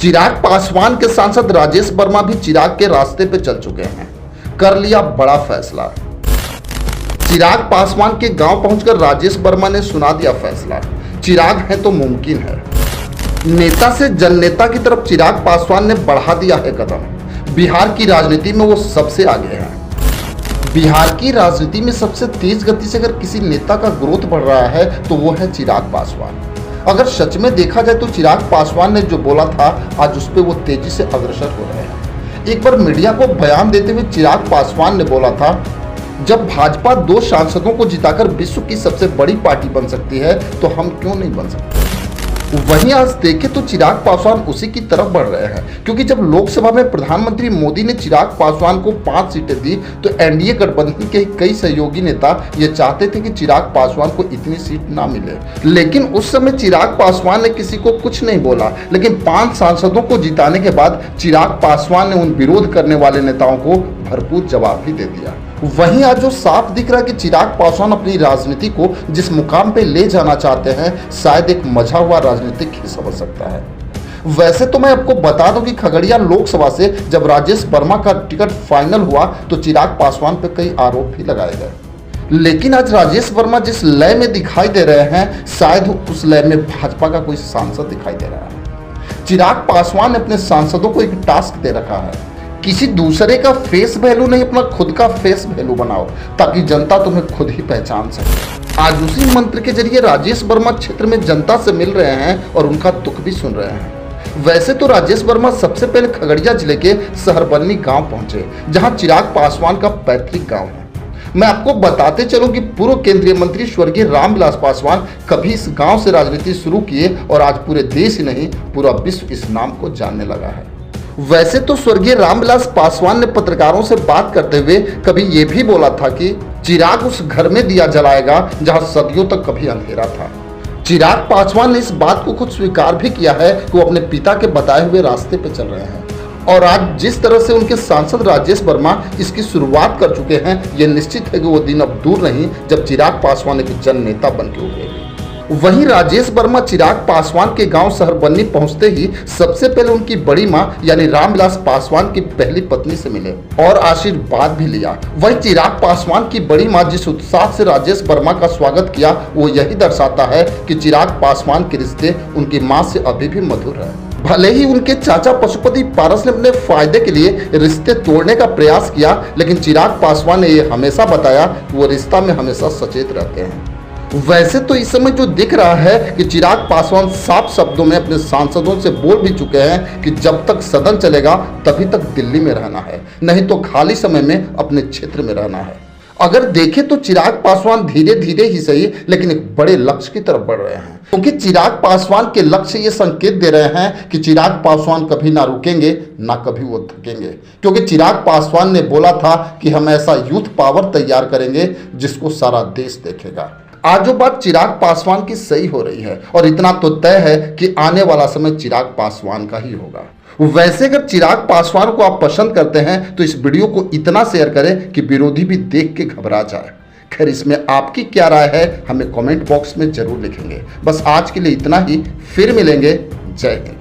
चिराग पासवान के सांसद राजेश वर्मा भी चिराग के रास्ते पे चल चुके हैं। कर लिया बड़ा फैसला। चिराग पासवान के गांव पहुंचकर राजेश वर्मा ने सुना दिया फैसला। चिराग है तो मुमकिन है। नेता से जननेता की तरफ चिराग पासवान ने बढ़ा दिया है कदम। बिहार की राजनीति में वो सबसे आगे हैं। बिहार की राजनीति में सबसे तेज गति से अगर किसी नेता का ग्रोथ बढ़ रहा है तो वो है चिराग पासवान। अगर सच में देखा जाए तो चिराग पासवान ने जो बोला था आज उस पर वो तेजी से अग्रसर हो रहे हैं। एक बार मीडिया को बयान देते हुए चिराग पासवान ने बोला था, जब भाजपा 2 सांसदों को जिताकर विश्व की सबसे बड़ी पार्टी बन सकती है तो हम क्यों नहीं बन सकते। वहीं आज देखें तो चिराग पासवान उसी की तरफ बढ़ रहे हैं, क्योंकि जब लोकसभा में प्रधानमंत्री मोदी ने चिराग पासवान को 5 सीटें दी तो एनडीए गठबंधन के कई सहयोगी नेता ये चाहते थे कि चिराग पासवान को इतनी सीट ना मिले, लेकिन उस समय चिराग पासवान ने किसी को कुछ नहीं बोला। लेकिन 5 सांसदों को जिताने के बाद चिराग पासवान ने उन विरोध करने वाले नेताओं को भरपूर जवाब भी दे दिया। वहीं आज जो साफ दिख रहा है कि चिराग पासवान अपनी राजनीति को जिस मुकाम पे ले जाना चाहते हैं, शायद एक मजा हुआ राजनीतिक ही समझ सकता है। वैसे तो मैं आपको बता दूं कि खगड़िया लोकसभा से जब राजेश वर्मा का टिकट फाइनल हुआ तो चिराग पासवान पे कई आरोप भी लगाए गए, लेकिन आज राजेश वर्मा जिस लय में दिखाई दे रहे हैं, शायद उस लय में भाजपा का कोई सांसद दिखाई दे रहा है। चिराग पासवान ने अपने सांसदों को एक टास्क दे रखा है, किसी दूसरे का फेस वैल्यू नहीं, अपना खुद का फेस वैल्यू बनाओ ताकि जनता तुम्हें खुद ही पहचान सके। आज उसी मंत्र के जरिए राजेश वर्मा क्षेत्र में जनता से मिल रहे हैं और उनका दुख भी सुन रहे हैं। वैसे तो राजेश वर्मा सबसे पहले खगड़िया जिले के सहरबन्नी गांव पहुंचे, जहां चिराग पासवान का पैतृक गांव है। मैं आपको बताते चलूं कि पूर्व केंद्रीय मंत्री स्वर्गीय रामविलास पासवान कभी इस गांव से राजनीति शुरू किए और आज पूरे देश ही नहीं पूरा विश्व इस नाम को जानने लगा है। वैसे तो स्वर्गीय रामविलास पासवान ने पत्रकारों से बात करते हुए कभी ये भी बोला था कि चिराग उस घर में दिया जलाएगा जहां सदियों तक कभी अंधेरा था। चिराग पासवान ने इस बात को खुद स्वीकार भी किया है कि वो अपने पिता के बताए हुए रास्ते पे चल रहे हैं। और आज जिस तरह से उनके सांसद राजेश वर्मा इसकी शुरुआत कर चुके हैं, ये निश्चित है कि वो दिन अब दूर नहीं जब चिराग पासवान एक जन नेता बन के उभरेंगे। वहीं राजेश वर्मा चिराग पासवान के गांव सहरबन्नी पहुंचते ही सबसे पहले उनकी बड़ी मां यानी रामविलास पासवान की पहली पत्नी से मिले और आशीर्वाद भी लिया। वहीं चिराग पासवान की बड़ी मां जिस उत्साह से राजेश वर्मा का स्वागत किया, वो यही दर्शाता है कि चिराग पासवान के रिश्ते उनकी मां से अभी भी मधुर है। भले ही उनके चाचा पशुपति पारस ने अपने फायदे के लिए रिश्ते तोड़ने का प्रयास किया, लेकिन चिराग पासवान ने यह हमेशा बताया कि वो रिश्ता में हमेशा सचेत रहते हैं। वैसे तो इस समय जो दिख रहा है कि चिराग पासवान साफ शब्दों में अपने सांसदों से बोल भी चुके हैं कि जब तक सदन चलेगा तभी तक दिल्ली में रहना है, नहीं तो खाली समय में अपने क्षेत्र में रहना है। अगर देखें तो चिराग पासवान धीरे धीरे ही सही लेकिन एक बड़े लक्ष्य की तरफ बढ़ रहे हैं, क्योंकि चिराग पासवान के लक्ष्य ये संकेत दे रहे हैं कि चिराग पासवान कभी ना रुकेंगे ना कभी वो थकेंगे, क्योंकि चिराग पासवान ने बोला था कि हम ऐसा यूथ पावर तैयार करेंगे जिसको सारा देश देखेगा। आज जो बात चिराग पासवान की सही हो रही है और इतना तो तय है कि आने वाला समय चिराग पासवान का ही होगा। वैसे अगर चिराग पासवान को आप पसंद करते हैं तो इस वीडियो को इतना शेयर करें कि विरोधी भी देख के घबरा जाए। खैर, इसमें आपकी क्या राय है हमें कमेंट बॉक्स में जरूर लिखेंगे। बस आज के लिए इतना ही, फिर मिलेंगे। जय हिंद।